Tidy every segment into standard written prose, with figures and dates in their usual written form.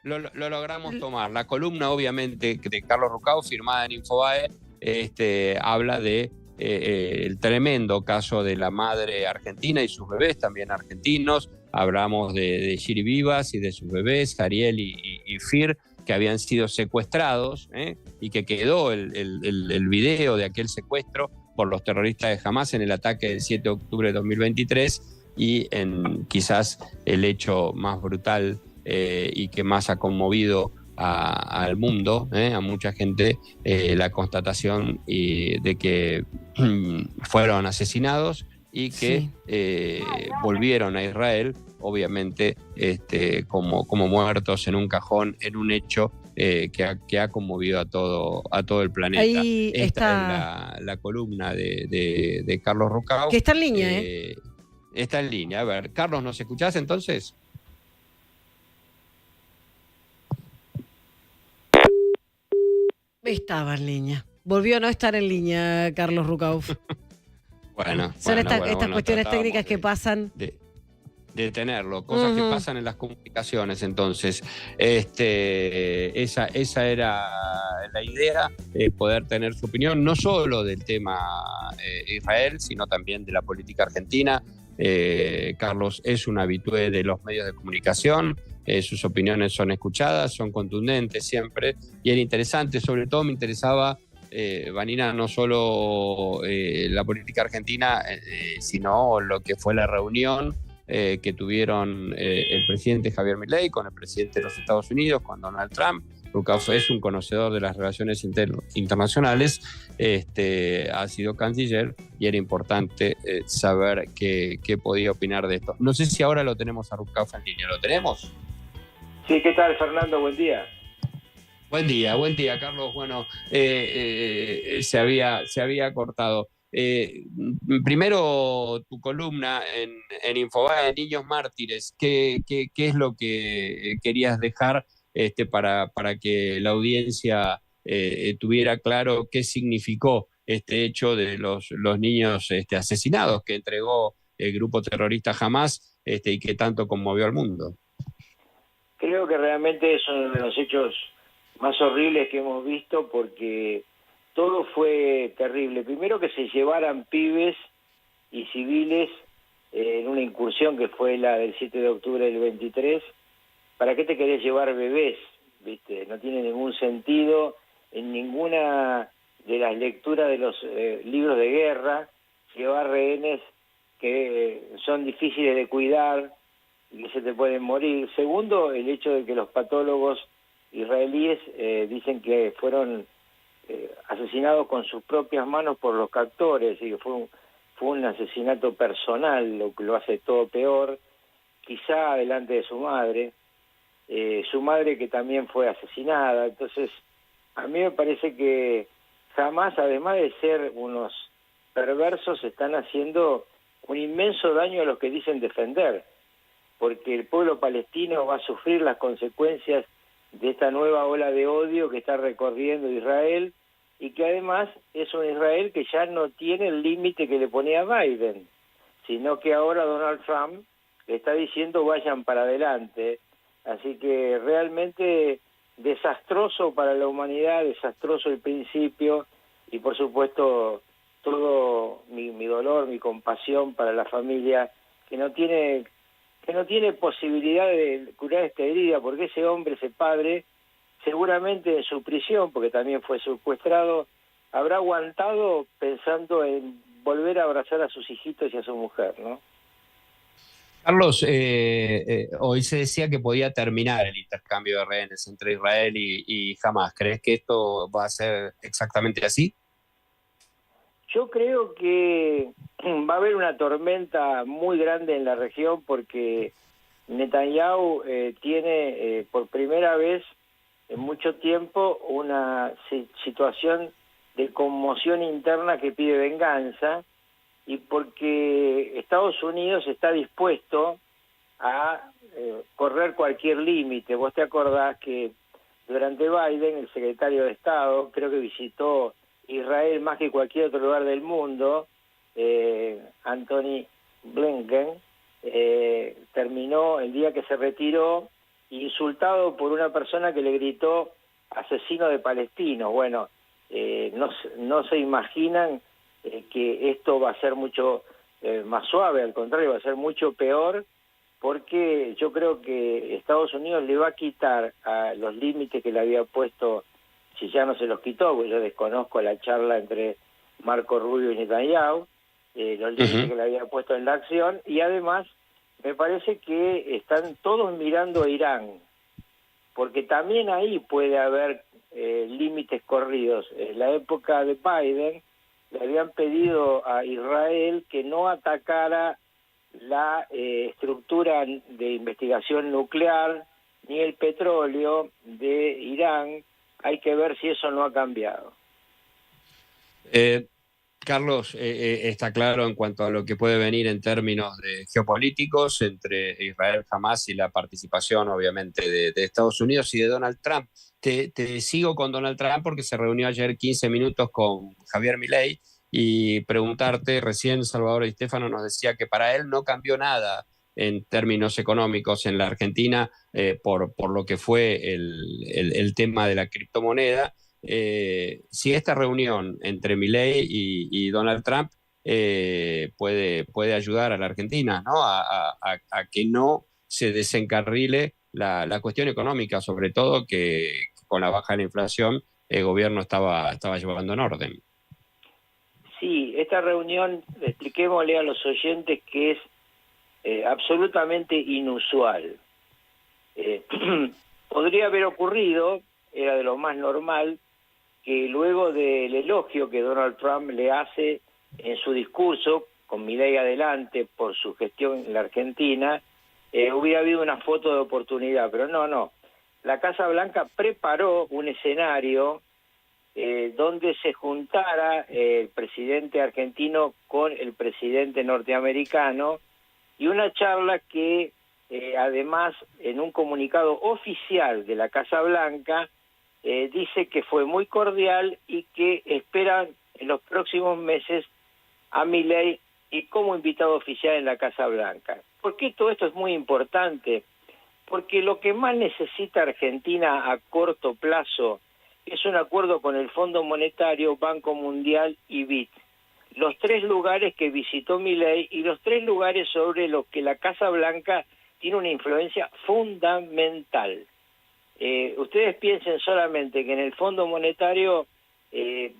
lo logramos tomar. La columna, obviamente, de Carlos Rucao, firmada en Infobae, habla de el tremendo caso de la madre argentina y sus bebés también argentinos. Hablamos de Shiri Vivas y de sus bebés, Ariel y Fir, que habían sido secuestrados, y que quedó el video de aquel secuestro por los terroristas de Hamás en el ataque del 7 de octubre de 2023, y en quizás el hecho más brutal y que más ha conmovido al mundo, a mucha gente, la constatación de que fueron asesinados y que volvieron a Israel, obviamente como muertos en un cajón, en un hecho que ha conmovido a todo el planeta. Ahí Esta es la columna de Carlos Rucao. Que está en línea, Está en línea. A ver, Carlos, ¿nos escuchás entonces? Estaba en línea. Volvió a no estar en línea, Carlos Rucao. Son estas cuestiones técnicas que pasan. De tenerlo, cosas que pasan en las comunicaciones. Entonces, esa era la idea, poder tener su opinión, no solo del tema Israel, sino también de la política argentina. Carlos es un habitué de los medios de comunicación, sus opiniones son escuchadas, son contundentes siempre, y era interesante. Sobre todo me interesaba, Vanina, no solo la política argentina, sino lo que fue la reunión que tuvieron el presidente Javier Milei con el presidente de los Estados Unidos, con Donald Trump. Rucao es un conocedor de las relaciones internacionales, ha sido canciller, y era importante saber qué podía opinar de esto. No sé si ahora lo tenemos a Rucao en línea. ¿Lo tenemos? Sí, ¿qué tal, Fernando? Buen día. Buen día, Carlos. Bueno, se había cortado. Primero, tu columna en Infobae, Niños Mártires, ¿qué es lo que querías dejar para que la audiencia tuviera claro qué significó este hecho de los niños asesinados que entregó el grupo terrorista Hamás, y que tanto conmovió al mundo? Creo que realmente es uno de los hechos más horribles que hemos visto, porque todo fue terrible. Primero, que se llevaran pibes y civiles en una incursión que fue la del 7 de octubre del 23. ¿Para qué te querés llevar bebés? ¿Viste? No tiene ningún sentido en ninguna de las lecturas de los libros de guerra llevar rehenes que son difíciles de cuidar y que se te pueden morir. Segundo, el hecho de que los patólogos israelíes dicen que fueron asesinados con sus propias manos por los captores, y que fue un asesinato personal, lo que lo hace todo peor, quizá delante de su madre que también fue asesinada. Entonces, a mí me parece que jamás, además de ser unos perversos, están haciendo un inmenso daño a los que dicen defender, porque el pueblo palestino va a sufrir las consecuencias de esta nueva ola de odio que está recorriendo Israel, y que además es un Israel que ya no tiene el límite que le ponía Biden, sino que ahora Donald Trump le está diciendo vayan para adelante. Así que realmente desastroso para la humanidad, desastroso el principio, y por supuesto todo mi dolor, mi compasión para la familia que no tiene posibilidad de curar esta herida, porque ese hombre, ese padre, seguramente en su prisión, porque también fue secuestrado, habrá aguantado pensando en volver a abrazar a sus hijitos y a su mujer, ¿no? Carlos, hoy se decía que podía terminar el intercambio de rehenes entre Israel y Hamás. ¿Crees que esto va a ser exactamente así? Yo creo que va a haber una tormenta muy grande en la región, porque Netanyahu tiene por primera vez en mucho tiempo una situación de conmoción interna que pide venganza, y porque Estados Unidos está dispuesto a correr cualquier límite. Vos te acordás que durante Biden, el secretario de Estado, creo que visitó Israel más que cualquier otro lugar del mundo, Anthony Blinken, terminó el día que se retiró insultado por una persona que le gritó asesino de palestinos. Bueno, no se imaginan que esto va a ser mucho más suave, al contrario, va a ser mucho peor, porque yo creo que Estados Unidos le va a quitar a los límites que le había puesto, si ya no se los quitó, porque yo desconozco la charla entre Marco Rubio y Netanyahu, los límites que le había puesto en la acción, y además me parece que están todos mirando a Irán, porque también ahí puede haber límites corridos. En la época de Biden le habían pedido a Israel que no atacara la estructura de investigación nuclear ni el petróleo de Irán. Hay que ver si eso no ha cambiado. Carlos, está claro en cuanto a lo que puede venir en términos de geopolíticos entre Israel, Hamás y la participación, obviamente, de Estados Unidos y de Donald Trump. Te sigo con Donald Trump porque se reunió ayer 15 minutos con Javier Milei y preguntarte, recién Salvador Di Stéfano nos decía que para él no cambió nada en términos económicos en la Argentina por lo que fue el tema de la criptomoneda. Si esta reunión entre Milei y Donald Trump puede ayudar a la Argentina, ¿no? A que no se desencarrile la cuestión económica, sobre todo que con la baja de la inflación el gobierno estaba llevando en orden. Sí, esta reunión, expliquémosle a los oyentes que es absolutamente inusual. Podría haber ocurrido, era de lo más normal, que luego del elogio que Donald Trump le hace en su discurso, con Milei adelante por su gestión en la Argentina, hubiera habido una foto de oportunidad, pero no. La Casa Blanca preparó un escenario donde se juntara el presidente argentino con el presidente norteamericano, y una charla que además en un comunicado oficial de la Casa Blanca dice que fue muy cordial y que esperan en los próximos meses a Milei y como invitado oficial en la Casa Blanca. ¿Por qué todo esto es muy importante? Porque lo que más necesita Argentina a corto plazo es un acuerdo con el Fondo Monetario, Banco Mundial y BID. Los 3 lugares que visitó Milei y los 3 lugares sobre los que la Casa Blanca tiene una influencia fundamental. Ustedes piensen solamente que en el Fondo Monetario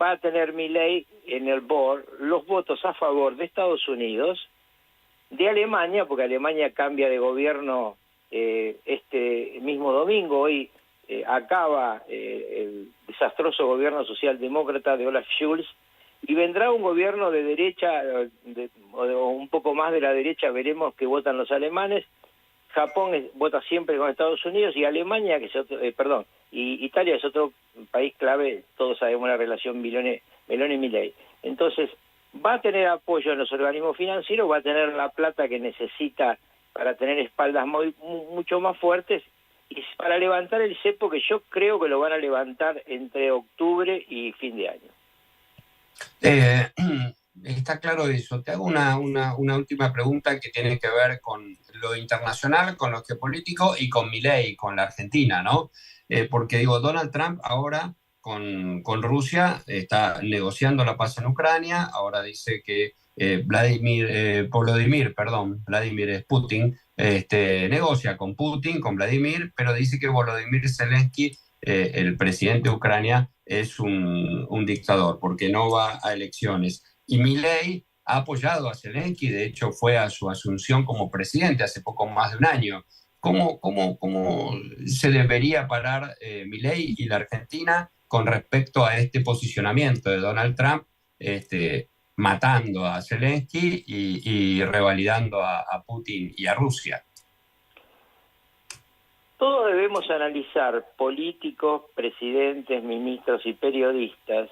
va a tener Milei en el board los votos a favor de Estados Unidos, de Alemania, porque Alemania cambia de gobierno este mismo domingo. Hoy acaba el desastroso gobierno socialdemócrata de Olaf Scholz, y vendrá un gobierno de derecha, o un poco más de la derecha, veremos que votan los alemanes. Japón vota siempre con Estados Unidos, y Alemania, que es otro, y Italia es otro país clave. Todos sabemos la relación Meloni y Milei. Entonces, va a tener apoyo en los organismos financieros, va a tener la plata que necesita para tener espaldas mucho más fuertes, y para levantar el cepo, que yo creo que lo van a levantar entre octubre y fin de año. Está claro eso. Te hago una última pregunta que tiene que ver con lo internacional, con lo geopolítico y con Milei, con la Argentina, ¿no? Porque digo, Donald Trump ahora con Rusia está negociando la paz en Ucrania, ahora dice que Vladimir Putin, negocia con Putin, con Vladimir, pero dice que Volodymyr Zelensky, el presidente de Ucrania, es un dictador porque no va a elecciones. Y Milei ha apoyado a Zelensky, de hecho fue a su asunción como presidente hace poco más de un año. ¿Cómo se debería parar Milei y la Argentina con respecto a este posicionamiento de Donald Trump, matando a Zelensky y revalidando a Putin y a Rusia? Todos debemos analizar, políticos, presidentes, ministros y periodistas,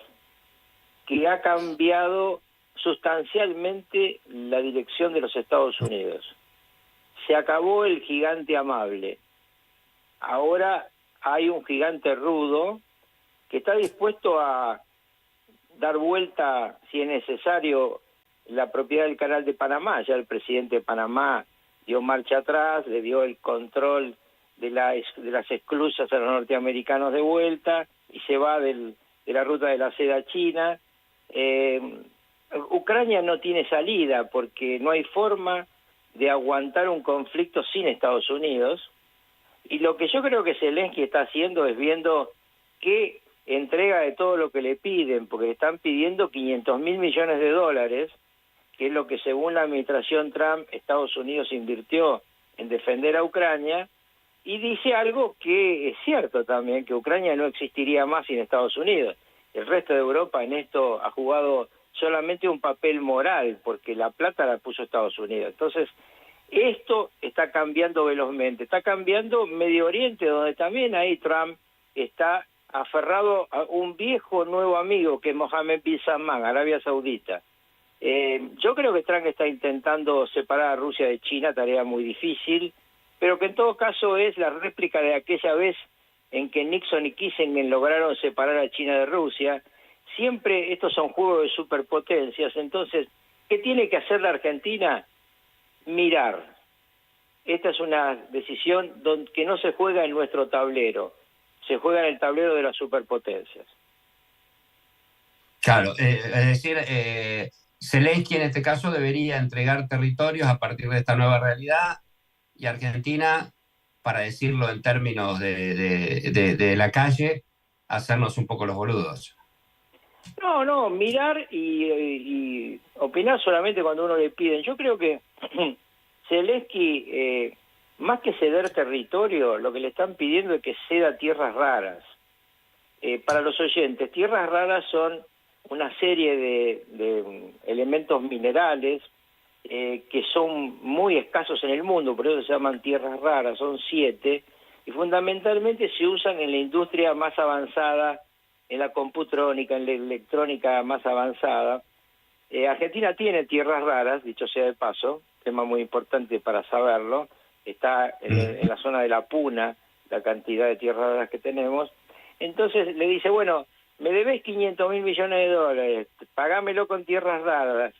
que ha cambiado sustancialmente la dirección de los Estados Unidos. Se acabó el gigante amable. Ahora hay un gigante rudo que está dispuesto a dar vuelta, si es necesario, la propiedad del Canal de Panamá. Ya el presidente de Panamá dio marcha atrás, le dio el control de las esclusas a los norteamericanos de vuelta y se va de la ruta de la seda china. Ucrania no tiene salida porque no hay forma de aguantar un conflicto sin Estados Unidos, y lo que yo creo que Zelensky está haciendo es viendo qué entrega de todo lo que le piden, porque le están pidiendo $500 mil millones, que es lo que según la administración Trump Estados Unidos invirtió en defender a Ucrania, y dice algo que es cierto también, que Ucrania no existiría más sin Estados Unidos. El resto de Europa en esto ha jugado solamente un papel moral, porque la plata la puso Estados Unidos. Entonces, esto está cambiando velozmente. Está cambiando Medio Oriente, donde también ahí Trump está aferrado a un viejo nuevo amigo, que es Mohammed bin Salman, Arabia Saudita. Yo creo que Trump está intentando separar a Rusia de China, tarea muy difícil, pero que en todo caso es la réplica de aquella vez en que Nixon y Kissinger lograron separar a China de Rusia. Siempre estos son juegos de superpotencias. Entonces, ¿qué tiene que hacer la Argentina? Mirar. Esta es una decisión que no se juega en nuestro tablero, se juega en el tablero de las superpotencias. Claro, es decir, Zelensky en este caso debería entregar territorios a partir de esta nueva realidad, y Argentina, para decirlo en términos de la calle, hacernos un poco los boludos. No, mirar y opinar solamente cuando uno le piden. Yo creo que Zelensky, más que ceder territorio, lo que le están pidiendo es que ceda tierras raras. Para los oyentes, tierras raras son una serie de elementos minerales que son muy escasos en el mundo, por eso se llaman tierras raras, son 7, y fundamentalmente se usan en la industria más avanzada, en la computrónica, en la electrónica más avanzada. Argentina tiene tierras raras, dicho sea de paso, tema muy importante para saberlo. Está en la zona de la Puna la cantidad de tierras raras que tenemos. Entonces le dice, bueno, me debes $500 mil millones, pagámelo con tierras raras.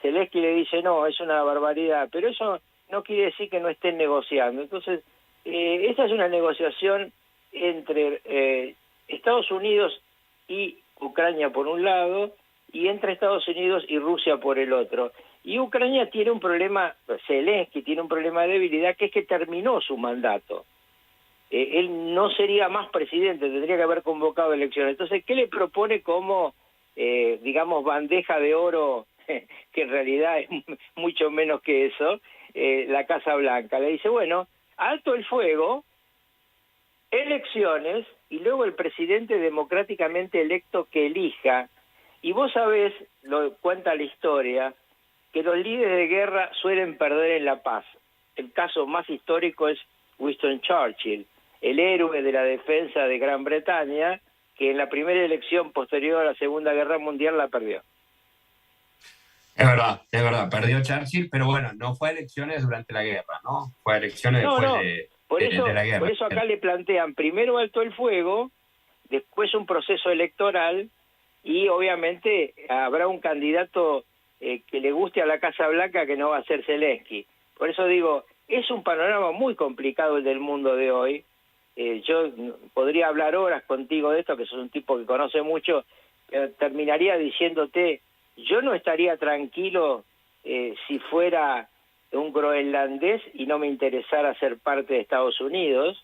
Zelensky le dice, no, es una barbaridad, pero eso no quiere decir que no estén negociando. Entonces, esa es una negociación entre Estados Unidos y Ucrania por un lado, y entre Estados Unidos y Rusia por el otro. Y Ucrania tiene un problema, Zelensky tiene un problema de debilidad, que es que terminó su mandato. Él no sería más presidente, tendría que haber convocado elecciones. Entonces, ¿qué le propone como, digamos, bandeja de oro, que en realidad es mucho menos que eso, la Casa Blanca? Le dice, bueno, alto el fuego, elecciones, y luego el presidente democráticamente electo que elija. Y vos sabés, lo cuenta la historia, que los líderes de guerra suelen perder en la paz. El caso más histórico es Winston Churchill, el héroe de la defensa de Gran Bretaña, que en la primera elección posterior a la Segunda Guerra Mundial la perdió. Es verdad, perdió Churchill, pero bueno, no fue a elecciones durante la guerra, ¿no? Fue a elecciones después de la guerra. Por eso acá le plantean primero alto el fuego, después un proceso electoral, y obviamente habrá un candidato que le guste a la Casa Blanca, que no va a ser Zelensky. Por eso digo, es un panorama muy complicado el del mundo de hoy. Yo podría hablar horas contigo de esto, que sos un tipo que conoce mucho, pero terminaría diciéndote, yo no estaría tranquilo si fuera un groenlandés y no me interesara ser parte de Estados Unidos.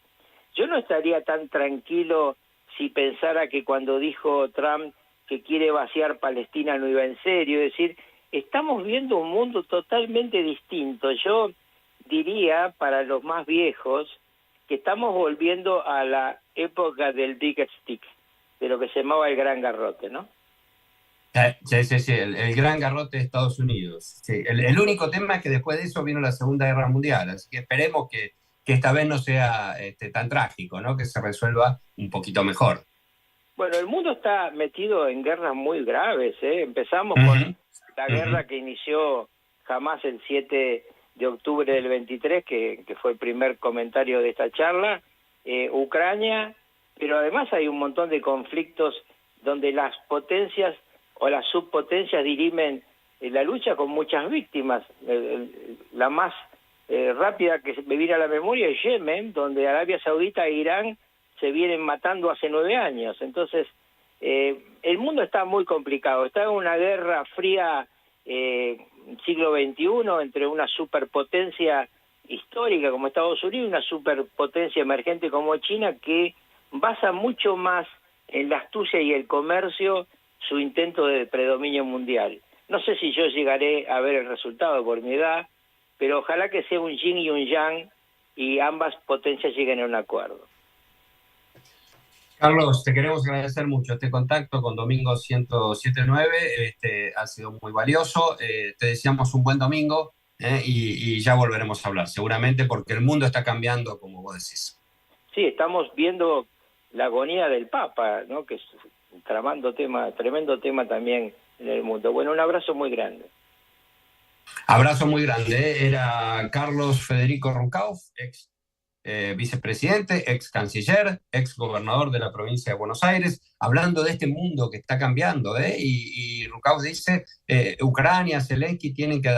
Yo no estaría tan tranquilo si pensara que cuando dijo Trump que quiere vaciar Palestina no iba en serio. Es decir, estamos viendo un mundo totalmente distinto. Yo diría, para los más viejos, que estamos volviendo a la época del Big Stick, de lo que se llamaba el Gran Garrote, ¿no? Sí, el Gran Garrote de Estados Unidos. Sí, el único tema es que después de eso vino la Segunda Guerra Mundial, así que esperemos que esta vez no sea tan trágico, ¿no? Que se resuelva un poquito mejor. Bueno, el mundo está metido en guerras muy graves, ¿eh? Empezamos con la guerra que inició Hamás el 7 de octubre del 23, que fue el primer comentario de esta charla, Ucrania, pero además hay un montón de conflictos donde las potencias o las subpotencias dirimen la lucha con muchas víctimas. La más rápida que me viene a la memoria es Yemen, donde Arabia Saudita e Irán se vienen matando hace 9 años. Entonces, el mundo está muy complicado, está en una guerra fría siglo XXI entre una superpotencia histórica como Estados Unidos y una superpotencia emergente como China, que basa mucho más en la astucia y el comercio su intento de predominio mundial. No sé si yo llegaré a ver el resultado por mi edad, pero ojalá que sea un yin y un yang y ambas potencias lleguen a un acuerdo. Carlos, te queremos agradecer mucho este contacto con Domingo 107.9, ha sido muy valioso, te deseamos un buen domingo y ya volveremos a hablar, seguramente porque el mundo está cambiando, como vos decís. Sí, estamos viendo la agonía del Papa, ¿no? Que es tremendo tema también en el mundo. Bueno, un abrazo muy grande. Abrazo muy grande. Era Carlos Federico Rucauf, ex vicepresidente, ex canciller, ex gobernador de la provincia de Buenos Aires, hablando de este mundo que está cambiando. Y Rucauf dice, Ucrania, Zelensky tienen que adaptarse